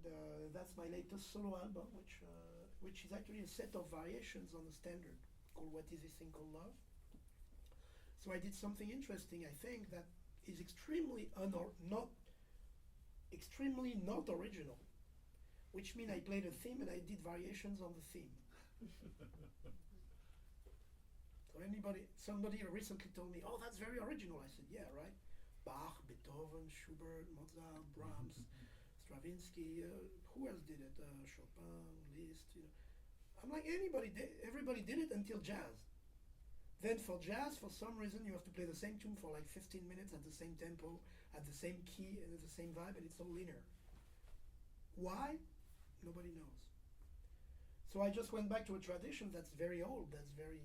and that's my latest solo album, which is actually a set of variations on the standard called "What Is This Thing Called Love." So I did something interesting, I think, that is extremely not original, which means I played a theme and I did variations on the theme. So somebody recently told me, "Oh, that's very original." I said, "Yeah, right. Bach, Beethoven, Schubert, Mozart, Brahms, Stravinsky. Who else did it? Chopin, Liszt. You know." I'm like, everybody did it until jazz. Then for jazz, for some reason, you have to play the same tune for like 15 minutes at the same tempo, at the same key, and at the same vibe, and it's all linear. Why? Nobody knows. So I just went back to a tradition that's very old, that's very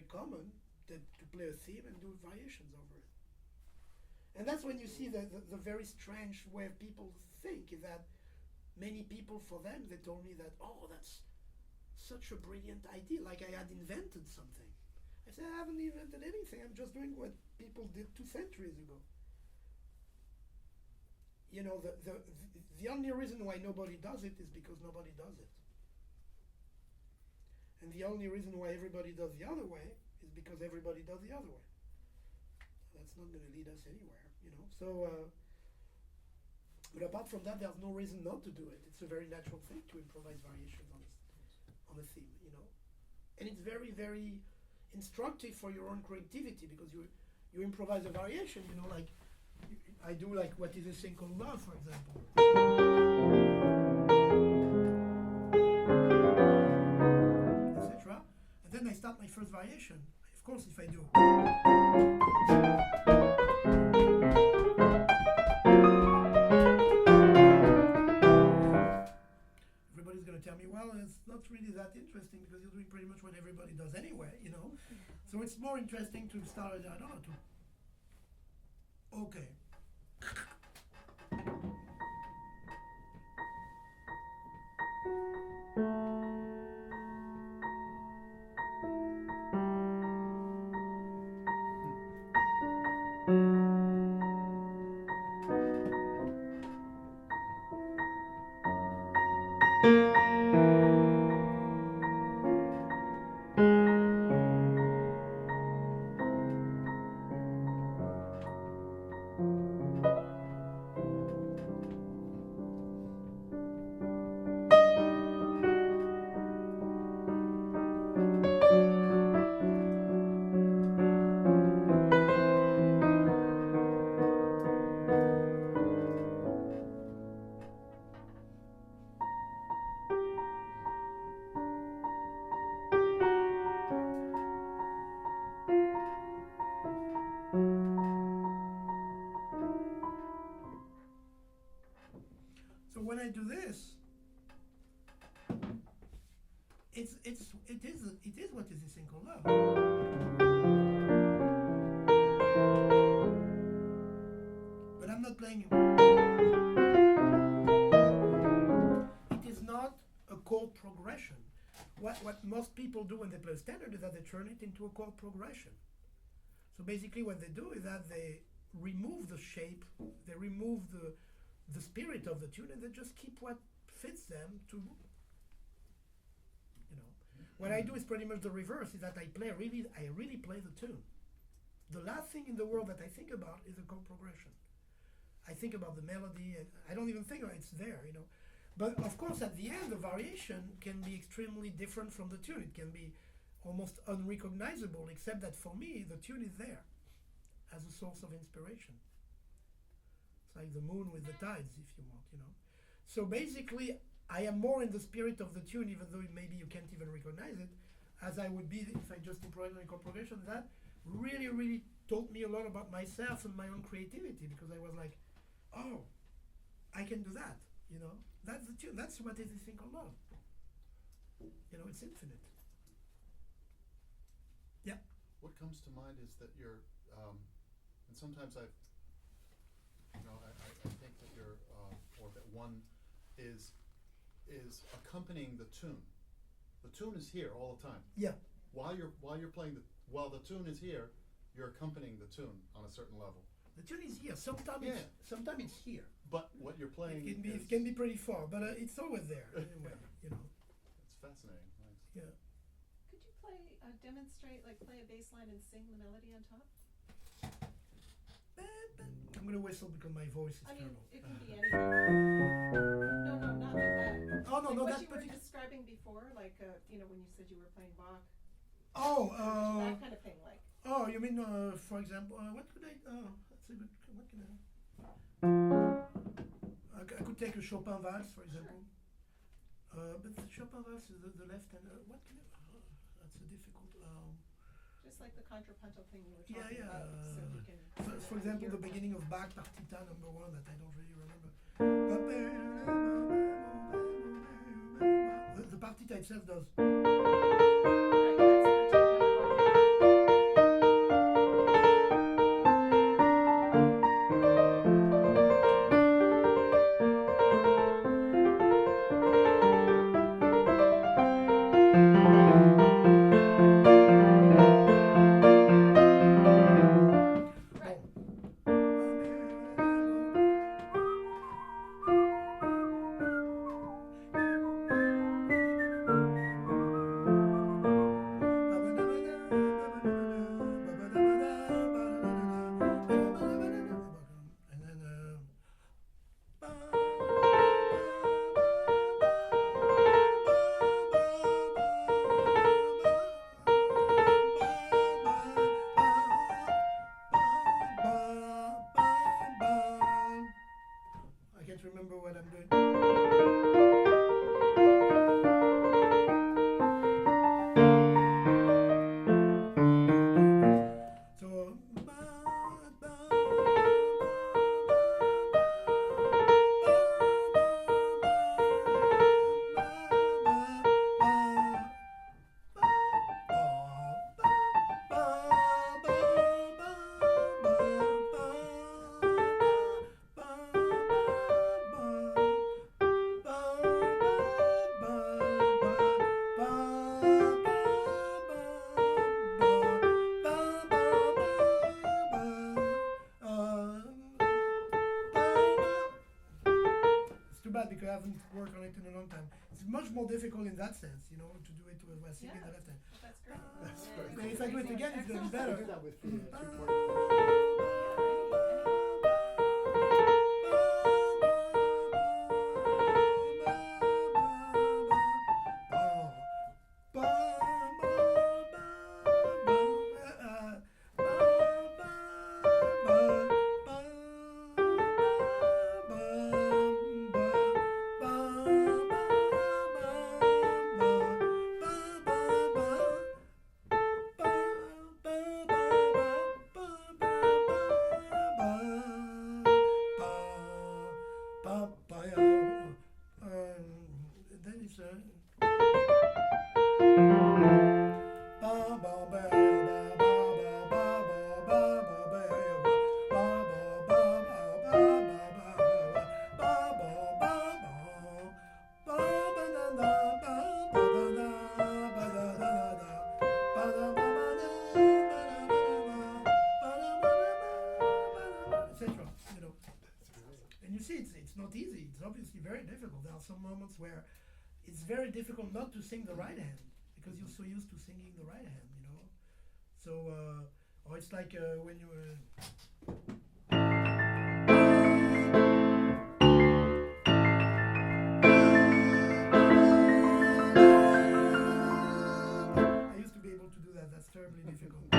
common, to play a theme and do variations over it. And that's when you see the very strange way people think, is that many people, for them, they told me that, "Oh, that's such a brilliant idea, like I had invented something." I said, "I haven't invented anything, I'm just doing what people did 2 centuries ago." You know, the only reason why nobody does it is because nobody does it. And the only reason why everybody does the other way is because everybody does the other way. That's not going to lead us anywhere, you know. So, but apart from that, there's no reason not to do it. It's a very natural thing to improvise variations on a theme, you know. And it's very, very instructive for your own creativity, because you improvise a variation, you know, like I do, like "What Is This Thing Called Love," for example. Etc. And then I start my first variation. Of course, if I do, everybody's going to tell me, "Well, it's not really that interesting because you're doing pretty much what everybody does anyway, you know." So it's more interesting to start, I don't know, okay. So when I do this, it is "What Is This Thing Called Love." But I'm not playing. It is not a chord progression. What most people do when they play standard is that they turn it into a chord progression. So basically what they do is that they remove the shape, they remove the spirit of the tune, and they just keep what fits them to, you know. What I do is pretty much the reverse, is that I really play the tune. The last thing in the world that I think about is a chord progression. I think about the melody, and I don't even think it's there, you know. But of course, at the end, the variation can be extremely different from the tune. It can be almost unrecognizable, except that for me, the tune is there as a source of inspiration. It's like the moon with the tides, if you want, you know. So basically, I am more in the spirit of the tune, even though maybe you can't even recognize it, as I would be if I just improvised a chord progression. That really, really taught me a lot about myself and my own creativity, because I was like, oh, I can do that, you know. That's the tune. That's what is this thing called love. You know, it's infinite. Yeah. What comes to mind is that you're, and sometimes I think that you're, or that one is accompanying the tune. The tune is here all the time. Yeah. While you're playing while the tune is here, you're accompanying the tune on a certain level. The tune is here. Sometimes it's here. But what you're playing It can be pretty far, but it's always there anyway. It's fascinating. Nice. Yeah. Could you demonstrate, like play a bass line and sing the melody on top? I'm gonna whistle because my voice is I mean, terrible. it can be anything. No, not like that. Oh no, like no, what that you were particular. describing before, like when you said you were playing Bach, Oh, that kind of thing, like. oh, you mean for example, what could I? That's a good. What can I? I could take a Chopin valse, for example. But the Chopin valse is the left hand. What can I? That's a difficult. Just like the contrapuntal thing you were Yeah, talking yeah. about, so you can. For example, the beginning of Bach Partita number 1 that I don't really remember. The partita itself does. Right, that's the I can't remember what I'm doing. So it's too bad because I haven't worked on it in a long time. It's much more difficult in that sense, to do it while singing the left hand. That's great. That's Yeah, great. yeah, But if I do it again, it's going to be I better. do that with the two-part. Then it's etc. And you see, it's not easy. It's obviously very difficult. There are some moments where it's very difficult not to sing the right hand because you're so used to singing the right hand. So, or it's like when you. I used to be able to do that. That's terribly difficult.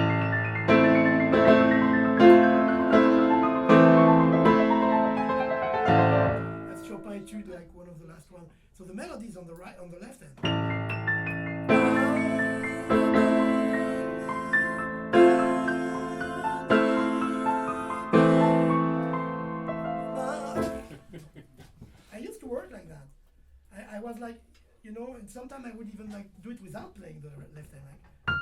That's Chopin Etude, like one of the last ones. So the melody is on the right, on the left hand. I used to work like that. I was like, and sometimes I would even like do it without playing the left hand, like.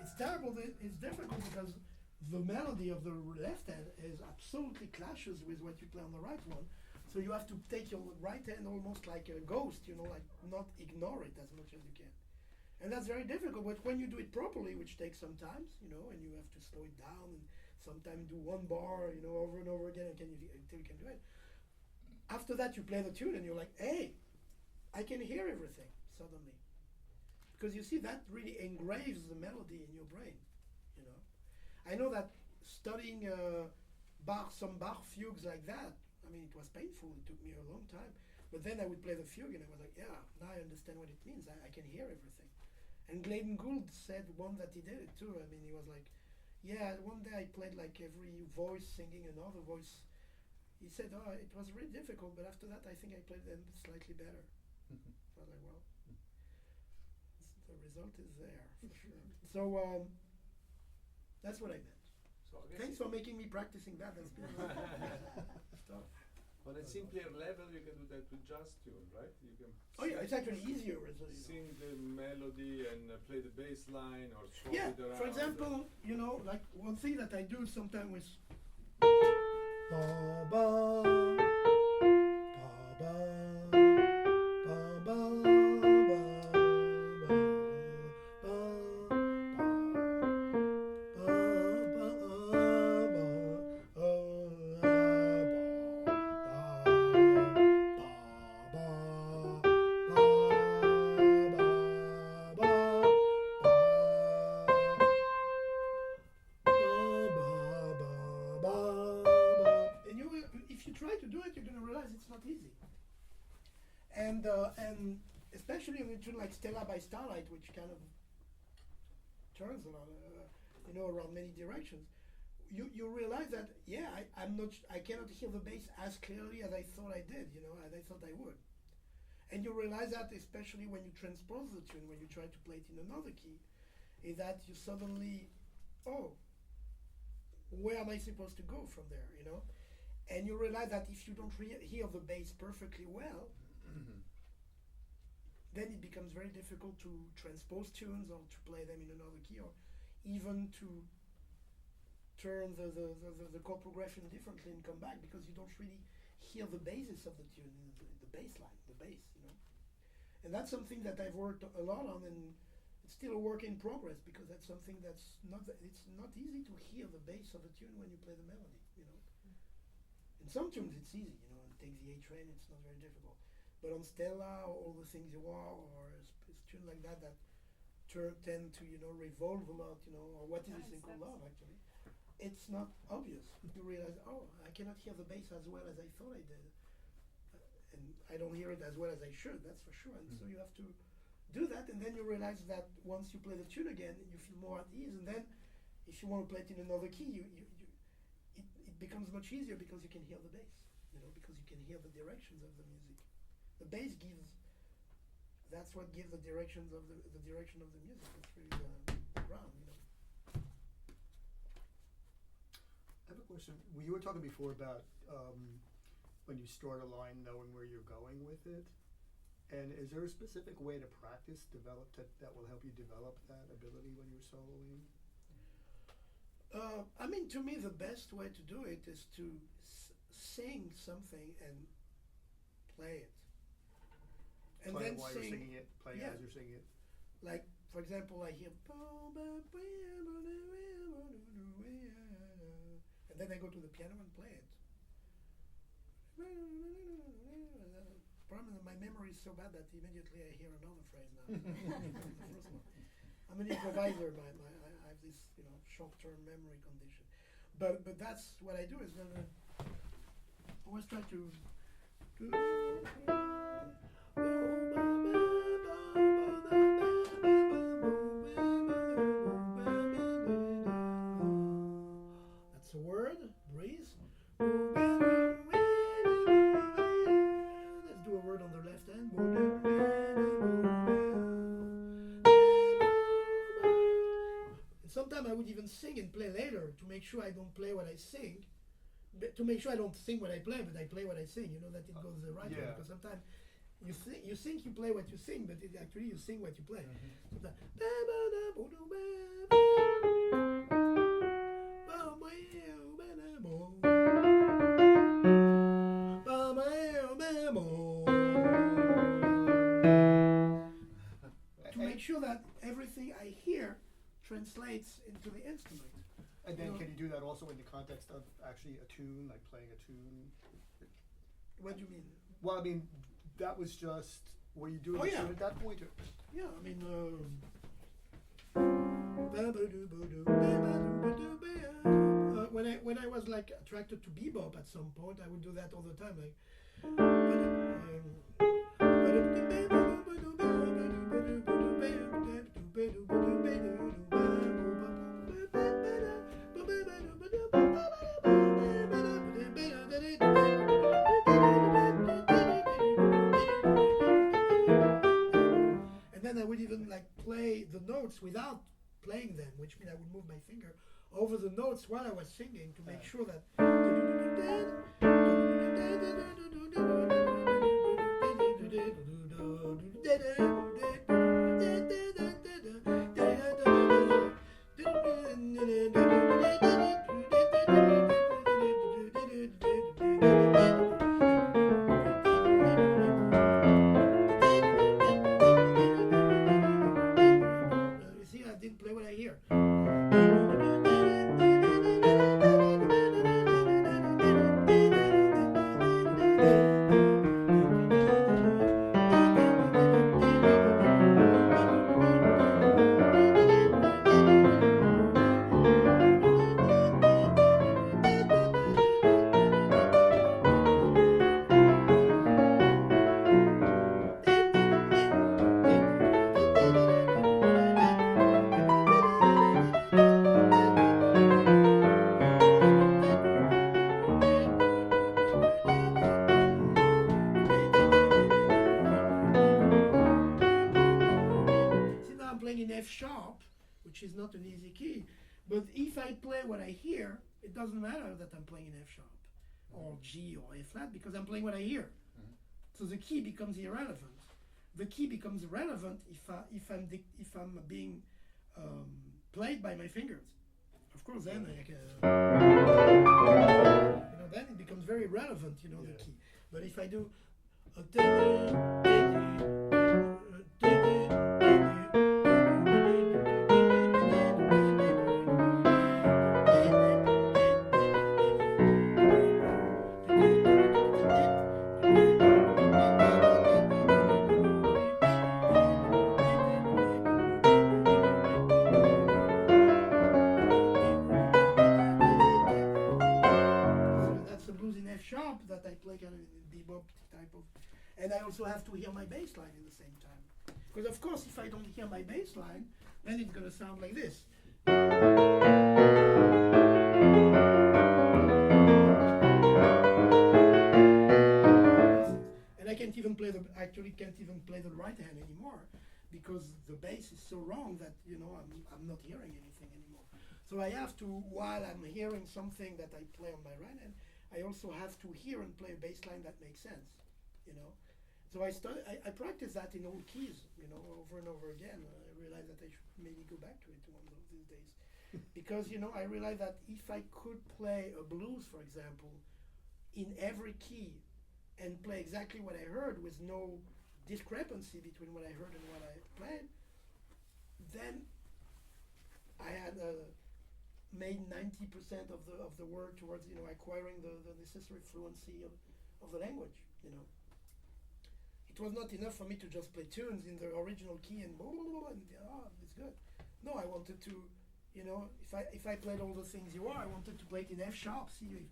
It's terrible. It's difficult because the melody of the left hand is absolutely clashes with what you play on the right one. So you have to take your right hand almost like a ghost, like not ignore it as much as you can. And that's very difficult, but when you do it properly, which takes some time, and you have to slow it down and sometimes do one bar, over and over again until you can do it. After that, you play the tune and you're like, hey, I can hear everything suddenly. Because you see, that really engraves the melody in your brain, I know that studying some Bach fugues like that, it was painful, it took me a long time. But then I would play the fugue and I was like, yeah, now I understand what it means, I can hear everything. And Gladden Gould said one that he did it too. He was like, yeah, one day I played like every voice singing another voice. He said, oh, it was really difficult, but after that I think I played them slightly better. I was like, well, the result is there for sure. So that's what I meant. So Thanks for making me practicing that. That's been stuff. on a simpler level, you can do that with jazz tune, right? You can. Oh yeah, it's actually easier. Sing the melody and play the bass line or swap Yeah, it around. for example, like one thing that I do sometimes with ba ba ba ba ba ba and especially in a tune like Stella by Starlight, which kind of turns a lot, around many directions, you realize that I cannot hear the bass as clearly as I thought I did, as I thought I would, and you realize that especially when you transpose the tune, when you try to play it in another key, is that you suddenly, where am I supposed to go from there, and you realize that if you don't hear the bass perfectly well. Then it becomes very difficult to transpose tunes or to play them in another key, or even to turn the chord progression differently and come back, because you don't really hear the basis of the tune, the bass line, the bass, And that's something that I've worked a lot on, and it's still a work in progress, because that's something it's not easy to hear the bass of a tune when you play the melody, In some tunes it's easy, and Take the A Train, it's not very difficult. But on Stella, or All the Things You Are, or a tune like that tend to, revolve a lot, or What Is This Thing Called Love, actually. It's not obvious. You realize, I cannot hear the bass as well as I thought I did. And I don't hear it as well as I should, that's for sure. And so you have to do that, and then you realize that once you play the tune again, you feel more at ease, and then if you want to play it in another key, it becomes much easier, because you can hear the bass, because you can hear the directions of the music. The bass that's what gives the direction of the music. It's really the ground, I have a question. You were talking before about when you start a line, knowing where you're going with it. And is there a specific way to practice, that will help you develop that ability when you're soloing? To me, the best way to do it is to sing something and play it. And play then while you're singing it, play yeah. as you're singing it. Like, for example, I hear, and then I go to the piano and play it. Problem is my memory is so bad that immediately I hear another phrase now. I'm an improviser. I have this, short-term memory condition. But that's what I do. Is I always try to. That's a word. Breathe. Let's do a word on the left hand. Sometimes I would even sing and play later to make sure I don't play what I sing. To make sure I don't sing what I play, but I play what I sing. That it goes the right way. Because sometimes you think you play what you sing, but actually you sing what you play. that everything I hear translates into the instrument. And then You know, can you do that also in the context of actually a tune, like playing a tune? what do you mean? Well, I mean, that was just, were you doing Oh, the yeah. tune at that point? Or? Yeah, I mean, when I was like attracted to bebop at some point, I would do that all the time, like. And then I would even like play the notes without playing them, which means I would move my finger over the notes while I was singing to make sure that. You see, I didn't play what I hear. See, now I'm playing in F sharp, which is not an easy key. But if I play what I hear, it doesn't matter that I'm playing in F sharp or G or A flat because I'm playing what I hear. So the key becomes irrelevant. The key becomes relevant if I'm being played by my fingers. Of course, then then it becomes very relevant, the key. But if I do that's the blues in F sharp that I play kind of in bebop type of, and I also have to hear my bass line in the same time. Because of course, if I don't hear my bass line, then it's gonna sound like this. And I can't even play can't even play the right hand anymore because the bass is so wrong that I'm not hearing anything anymore. So I have to, while I'm hearing something that I play on my right hand, I also have to hear and play a bass line that makes sense, So I practice that in all keys, over and over again. I realize that I should maybe go back to it one of these days. Because, I realize that if I could play a blues, for example, in every key and play exactly what I heard with no discrepancy between what I heard and what I played, then I had made 90% of the work towards acquiring the necessary fluency of the language. It was not enough for me to just play tunes in the original key and it's good. No, I wanted to, if I played all the things you are, I wanted to play it in F sharp. See,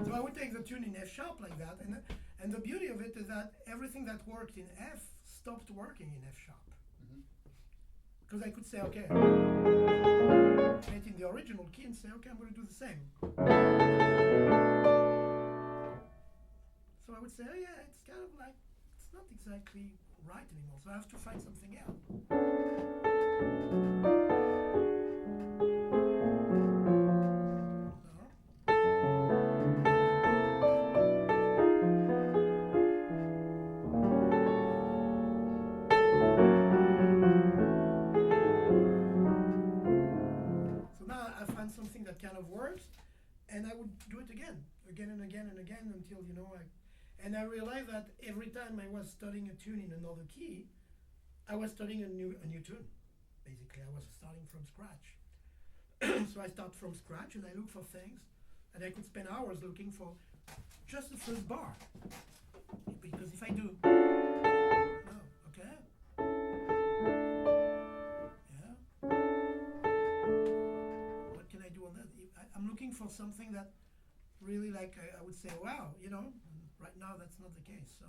So I would take the tune in F sharp like that, and the beauty of it is that everything that worked in F stopped working in F sharp. Because I could say, okay, play it in the original key and say, okay, I'm going to do the same. So I would say, oh yeah, it's kind of like, it's not exactly right anymore. So I have to find something else. So now I find something that kind of works, and I would do it again and again and again until and I realized that every time I was studying a tune in another key, I was studying a new tune. Basically, I was starting from scratch. So I start from scratch and I look for things, and I could spend hours looking for just the first bar. Because if I do, no, okay, yeah, what can I do on that? I'm looking for something that really, like, I would say, wow, right now that's not the case. So,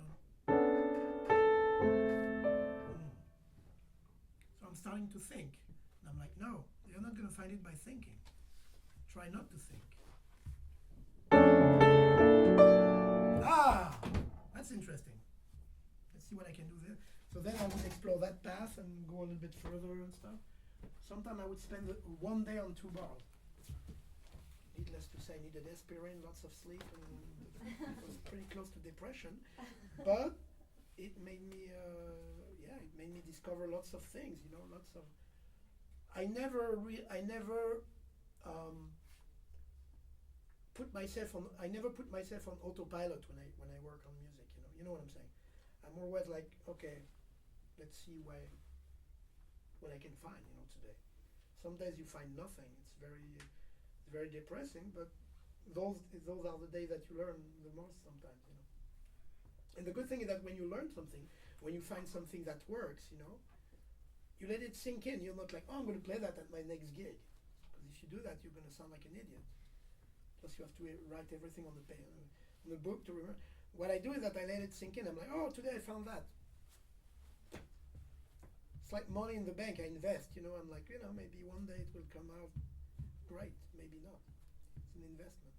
so I'm starting to think, and I'm like, no, you're not going to find it by thinking. Try not to think. Ah, that's interesting. Let's see what I can do there. So then I would explore that path and go a little bit further and stuff. Sometimes I would spend one day on 2 bars. Needless to say, I needed aspirin, lots of sleep, and it was pretty close to depression. But it made me, it made me discover lots of things. Lots of. I never put myself on. I never put myself on autopilot when I work on music. You know what I'm saying. I'm always like, okay, let's see what I can find. Today. Some days you find nothing. It's very depressing, but those are the days that you learn the most sometimes, And the good thing is that when you learn something, when you find something that works, you let it sink in. You're not like, oh, I'm going to play that at my next gig. Because if you do that, you're going to sound like an idiot. Plus you have to write everything on the book to remember. What I do is that I let it sink in. I'm like, oh, today I found that. It's like money in the bank. I invest, I'm like, maybe one day it will come out great, maybe not. It's an investment.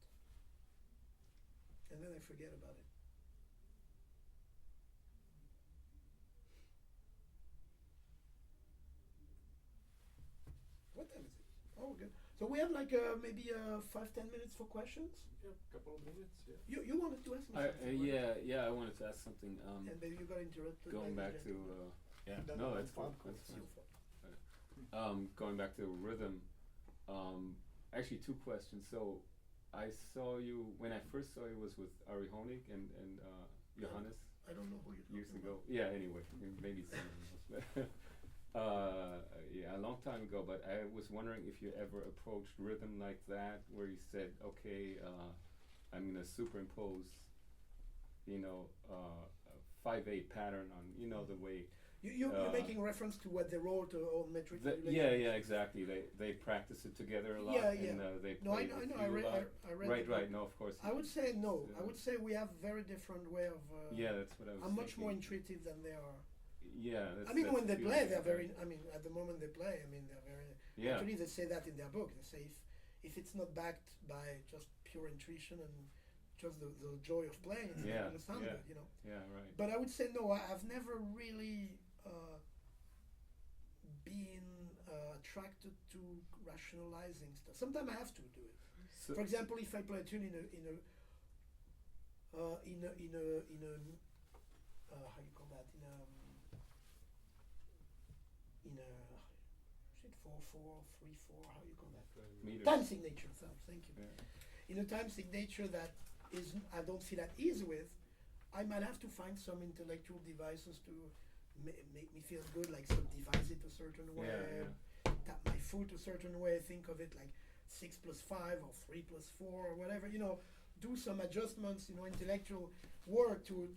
And then I forget about it. What time is it? Oh, good. So we have like maybe 5-10 minutes for questions. Yeah, couple of minutes. Yeah. You wanted to ask me something? I wanted to ask something. And maybe you got interrupted. Going back to that's fine. Going back to rhythm. Actually, 2 questions. So, I saw you when I first saw you was with Ari Honig and Johannes. I don't know who you're years talking ago. about. Yeah. Anyway, maybe someone else. A long time ago. But I was wondering if you ever approached rhythm like that, where you said, "Okay, I'm gonna superimpose, a 5/8 pattern on, the way." You're making reference to what they wrote on metric regulation. Yeah, exactly. They practice it together a lot. Yeah. And they No, play I know. with I you a lot. read. Right. No, of course. I would say no. I would say we have very different way of. Yeah, that's what I was. I'm much more thinking. intuitive than they are. Yeah. I mean, when that's they the play, feeling they're I very. got. I mean, at the moment they play, they're very. Yeah. Actually, they say that in their book. They say if it's not backed by just pure intuition and just the joy of playing, it's not going to sound good. Yeah, right. But I would say no. I've never really been attracted to rationalizing stuff. Sometimes I have to do it. So, For example, if I play a tune in a how you call that, in a 4/4, 3/4, how you call that? meters. Time signature. So thank you. Yeah. In a time signature that I don't feel at ease with, I might have to find some intellectual devices to make me feel good, like subdivide it a certain way, tap my foot a certain way, think of it like 6 + 5 or 3 + 4 or whatever, do some adjustments, intellectual work to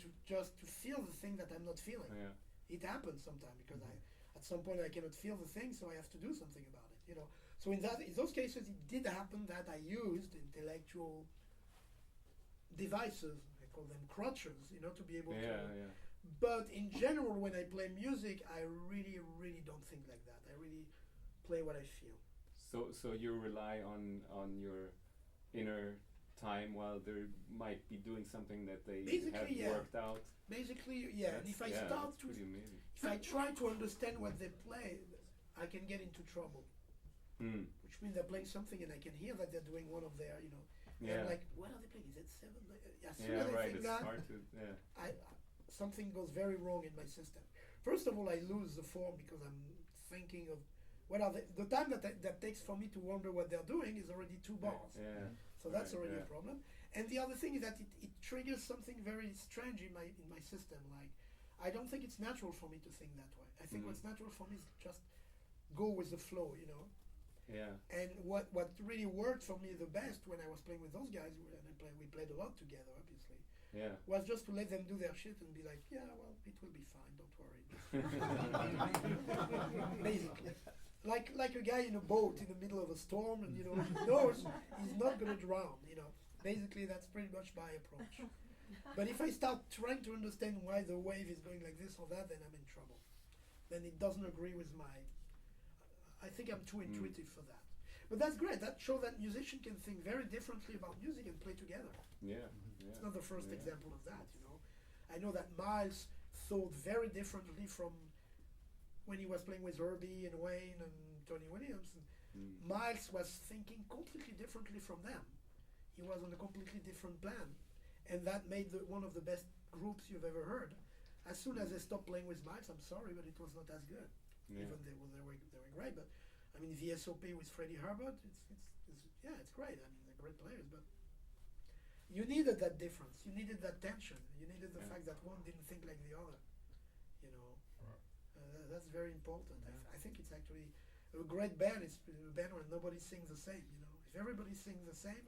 feel the thing that I'm not feeling. Yeah. It happens sometimes because at some point I cannot feel the thing, so I have to do something about it, So in those cases, it did happen that I used intellectual devices, I call them crutches, to be able to. Yeah. But in general, when I play music, I really, really don't think like that. I really play what I feel. So you rely on your inner time while they might be doing something that they Basically, have yeah. worked out. Basically, yeah. And if I start that's to, pretty amazing. if I try to understand what they play, I can get into trouble. Mm. Which means they're playing something and I can hear that they're doing one of their, you know. Yeah. And like, what are they playing? Is it seven? As soon Yeah, as I right. think It's that, hard to. Yeah. something goes very wrong in my system. First of all, I lose the form because I'm thinking of what are the time that takes for me to wonder what they're doing is already 2 bars. Yeah. So that's Right, already yeah. a problem. And the other thing is that it triggers something very strange in my system. Like, I don't think it's natural for me to think that way. I think Mhm. what's natural for me is just go with the flow, you know. Yeah. And what really worked for me the best when I was playing with those guys, and we played a lot together, obviously, Yeah. was just to let them do their shit and be like, yeah, well, it will be fine, don't worry. Basically, like a guy in a boat in the middle of a storm, and you know he knows he's not gonna drown. You know, basically that's pretty much my approach. But if I start trying to understand why the wave is going like this or that, then I'm in trouble. Then it doesn't agree with my. I think I'm too intuitive for that. But that's great. That shows that musicians can think very differently about music and play together. Yeah. It's not the first Yeah. example of that, you know. I know that Miles thought very differently from when he was playing with Herbie and Wayne and Tony Williams. Mm. Miles was thinking completely differently from them. He was on a completely different plan. And that made one of the best groups you've ever heard. As soon as they stopped playing with Miles, I'm sorry, but it was not as good. Yeah. Even they were great. But I mean, VSOP with Freddie Hubbard, it's great. I mean, they're great players, but you needed that difference. You needed that tension. You needed the Yeah. fact that one didn't think like the other. You know, that's very important. I think it's actually a great band. It's a band where nobody sings the same. You know, if everybody sings the same,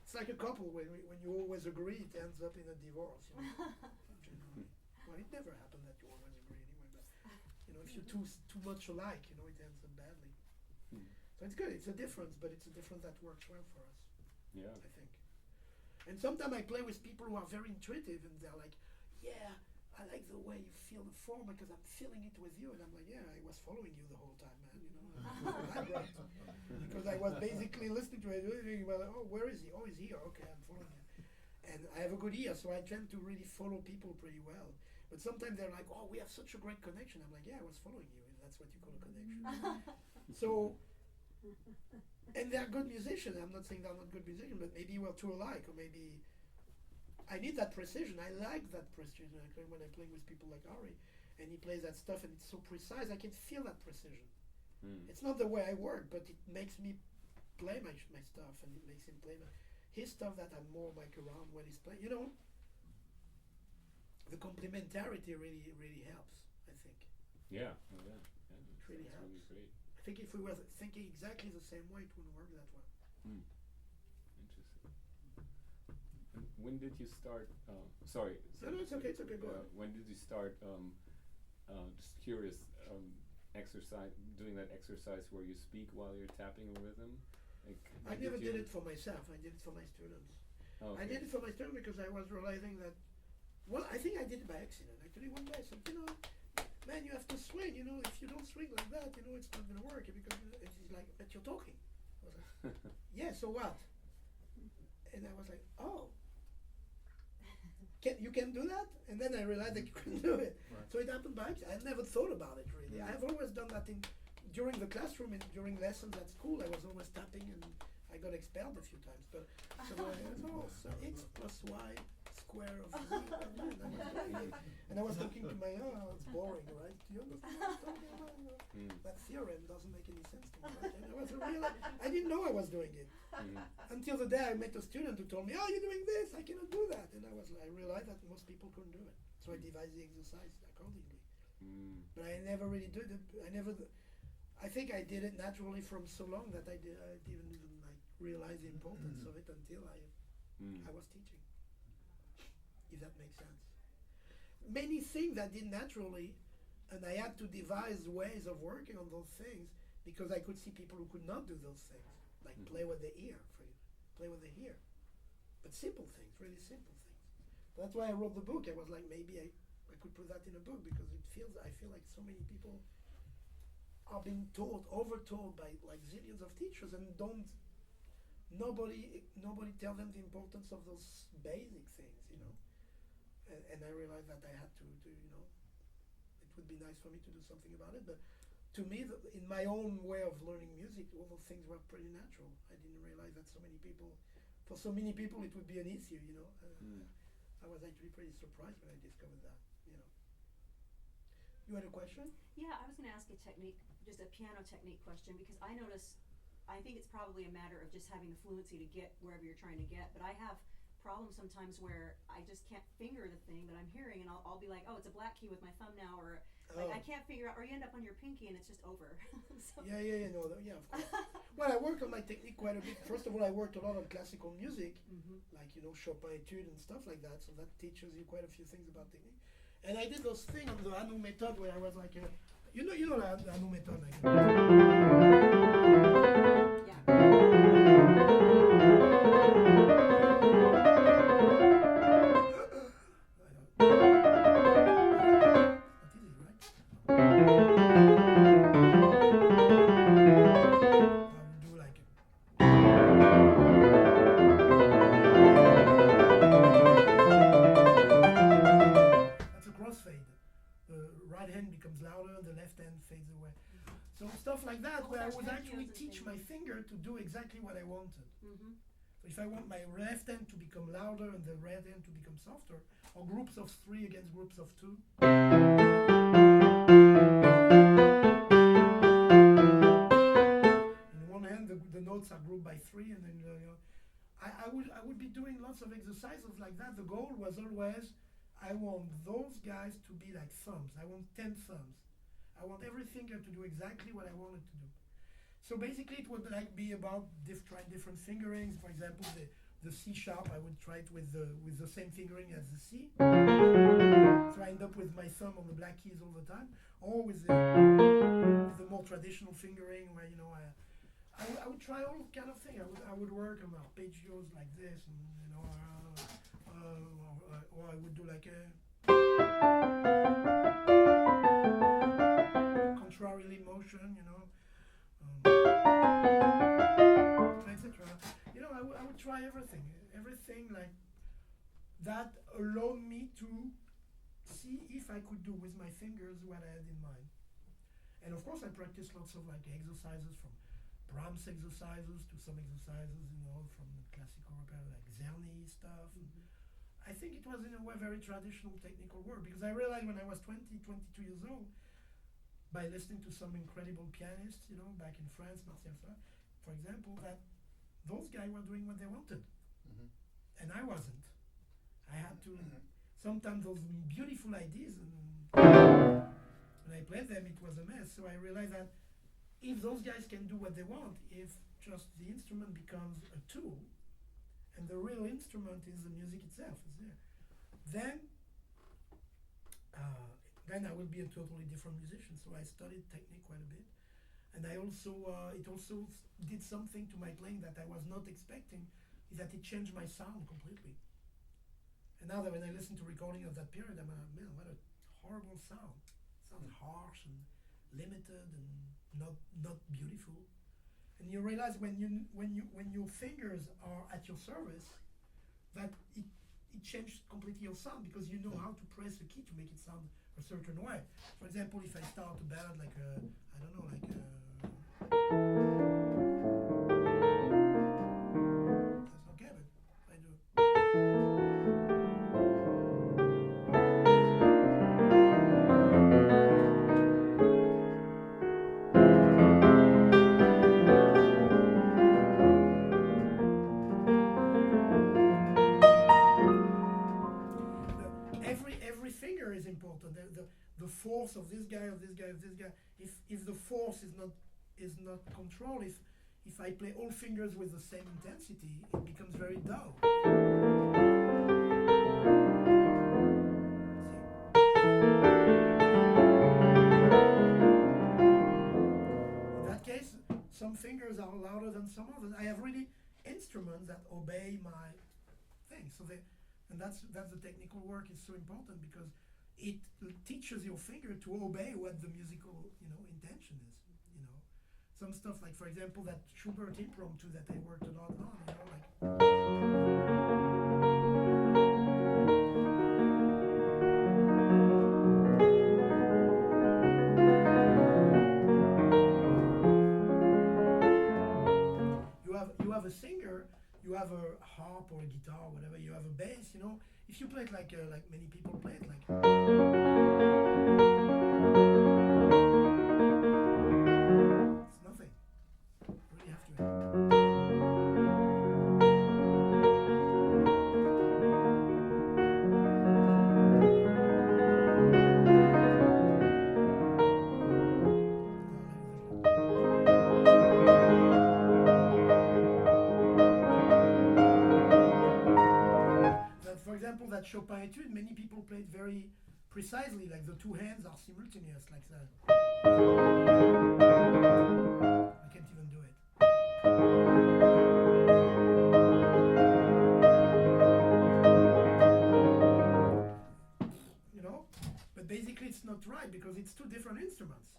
it's like a couple when you always agree, it ends up in a divorce. You know, generally. Well, it never happened that you always agree anyway. But you know, if you're too much alike, you know, it ends up badly. Hmm. So it's good. It's a difference, but it's a difference that works well for us. Yeah. I think. And sometimes I play with people who are very intuitive and they're like, yeah, I like the way you feel the form because I'm feeling it with you. And I'm like, yeah, I was following you the whole time, man. You know, I'm right. Because I was basically listening to it. Well, oh, where is he? Oh, he's here. Okay, I'm following him. And I have a good ear, so I tend to really follow people pretty well. But sometimes they're like, oh, we have such a great connection. I'm like, yeah, I was following you. And that's what you call a connection. So, and they're good musicians. I'm not saying they're not good musicians, but maybe we're too alike, or maybe I need that precision. I like that precision. When I'm playing with people like Ari, and he plays that stuff, and it's so precise, I can feel that precision. Mm. It's not the way I work, but it makes me play my stuff, and it makes him play his stuff that I'm more like around when he's playing. You know, the complementarity really helps. I think. Yeah. Oh, yeah. It really That's helps. really great. I think if we were thinking exactly the same way, it wouldn't work that well. Hmm. Interesting. And when did you start? Sorry. No, it's okay. It's okay. Go ahead. When did you start? Just curious. Doing that exercise where you speak while you're tapping a rhythm. Like, I never did it for myself. I did it for my students. Oh, I okay. did it for my students because I was realizing that. Well, I think I did it by accident. Actually, one day I said, you know, man, you have to swing. You know, if you don't swing like that, you know, it's not gonna work. Because it's like, but you're talking. I was like, yeah. So what? And I was like, oh. You can do that? And then I realized that you can do it. Right. So it happened by accident. I never thought about it really. Mm. I've always done that during the classroom and during lessons at school. I was always tapping and I got expelled a few times. But so X plus Y square of Z. And I was thinking to my it's boring, right? Do you understand what I'm talking about? That theorem doesn't make any sense to me. Right? And I didn't know I was doing it. Until the day I met a student who told me, oh, you're doing this, I cannot do that. And I realized that most people couldn't do it. So I devised the exercise accordingly. But I never really did it. I think I did it naturally from so long that I didn't even like realize the importance of it until I was teaching. If that makes sense. Many things I did naturally, and I had to devise ways of working on those things because I could see people who could not do those things. Like play with the ear, play with the ear. But simple things, really simple things. That's why I wrote the book. I was like, maybe I could put that in a book because I feel like so many people are being overtold by like zillions of teachers and don't nobody tell them the importance of those basic things, you know. And I realized that I had to, you know, it would be nice for me to do something about it. But to me, in my own way of learning music, all those things were pretty natural. I didn't realize that for so many people, it would be an issue, you know. I was actually pretty surprised when I discovered that, you know. You had a question? Yeah, I was going to ask just a piano technique question, because I notice, I think it's probably a matter of just having the fluency to get wherever you're trying to get, but I have problems sometimes where I just can't finger the thing that I'm hearing, and I'll be like, oh, it's a black key with my thumb now, or like I can't figure out, or you end up on your pinky and it's just over. So. Yeah, of course. Well, I worked on my technique quite a bit. First of all, I worked a lot on classical music, like, you know, Chopin etude and stuff like that, so that teaches you quite a few things about technique. And I did those things on the Anu method where I was like, you know the Anu method, like. My finger to do exactly what I wanted. So if I want my left hand to become louder and the right hand to become softer, or groups of 3 against groups of 2. In one hand, the notes are grouped by 3, and then I would be doing lots of exercises like that. The goal was always, I want those guys to be like thumbs. I want 10 thumbs. I want every finger to do exactly what I wanted to do. So basically, it would like be about trying different fingerings. For example, the C sharp, I would try it with the same fingering as the C. So I end up with my thumb on the black keys all the time, or with the more traditional fingering, where, you know, I would try all kind of things. I would work on arpeggios like this, and, you know, or I would do like a contrarily motion, you know. Etc. You know, I would try everything like that allowed me to see if I could do with my fingers what I had in mind. And of course, I practiced lots of like exercises, from Brahms exercises to some exercises, you know, from classical opera, like Czerny stuff. I think it was in a way very traditional technical work, because I realized when I was 22 years old, by listening to some incredible pianists, you know, back in France, Michel Pilc, for example, that those guys were doing what they wanted, and I wasn't. I had to. Sometimes those beautiful ideas, and when I played them, it was a mess. So I realized that if those guys can do what they want, if just the instrument becomes a tool, and the real instrument is the music itself, is there, then I would be a totally different musician. So I studied technique quite a bit, and I also it also did something to my playing that I was not expecting, is that it changed my sound completely. And now that when I listen to recording of that period, I'm like, man, what a horrible sound! It sounds harsh and limited and not beautiful. And you realize when your fingers are at your service, that it changes completely your sound, because you know how to press a key to make it sound a certain way. For example, if I start a ballad like a, I don't know, like a, that's okay, but if I do. Every finger is important. The force of this guy, of this guy, of this guy. If the force is not controlled, if I play all fingers with the same intensity, it becomes very dull. In that case, some fingers are louder than some others. I have really instruments that obey my thing. And that's the technical work is so important, because it teaches your finger to obey what the musical, you know, intention is, you know. some stuff like, for example, that Schubert impromptu that I worked a lot on, you know, like. You have a singer, you have a harp or a guitar or whatever, you have a bass, you know. If you play it like many people play it, like. It's nothing. You really have to. For example, that Chopin etude, many people play it very precisely, like the two hands are simultaneous, like that. I can't even do it. You know? But basically it's not right because it's two different instruments.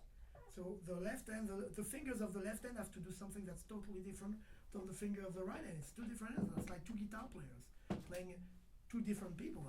So the left hand, the fingers of the left hand have to do something that's totally different from the finger of the right hand. It's two different hands. It's like two guitar players playing two different people.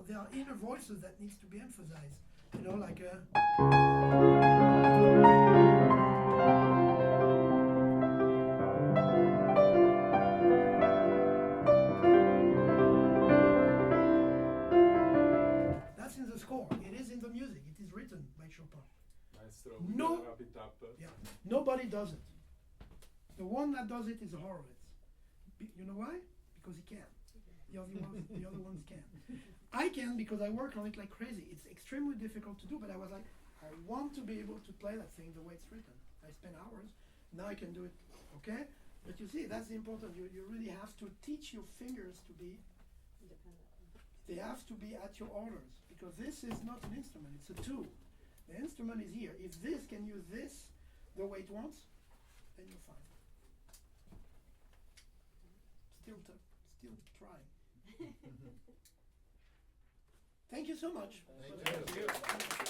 There are inner voices that needs to be emphasized. You know, like that's in the score. It is in the music. It is written by Chopin. Maestro, No. we gotta wrap it up. Yeah. Nobody does it. The one that does it is Horowitz. You know why? Because he can. The other ones can. I can because I work on it like crazy. It's extremely difficult to do, but I was like, I want to be able to play that thing the way it's written. I spend hours. Now I can do it. Okay? But you see, that's the important. You really have to teach your fingers to be independent. They have to be at your orders because this is not an instrument. It's a tool. The instrument is here. If this can use this the way it wants, then you're fine. Still trying. Thank you so much. Thank you.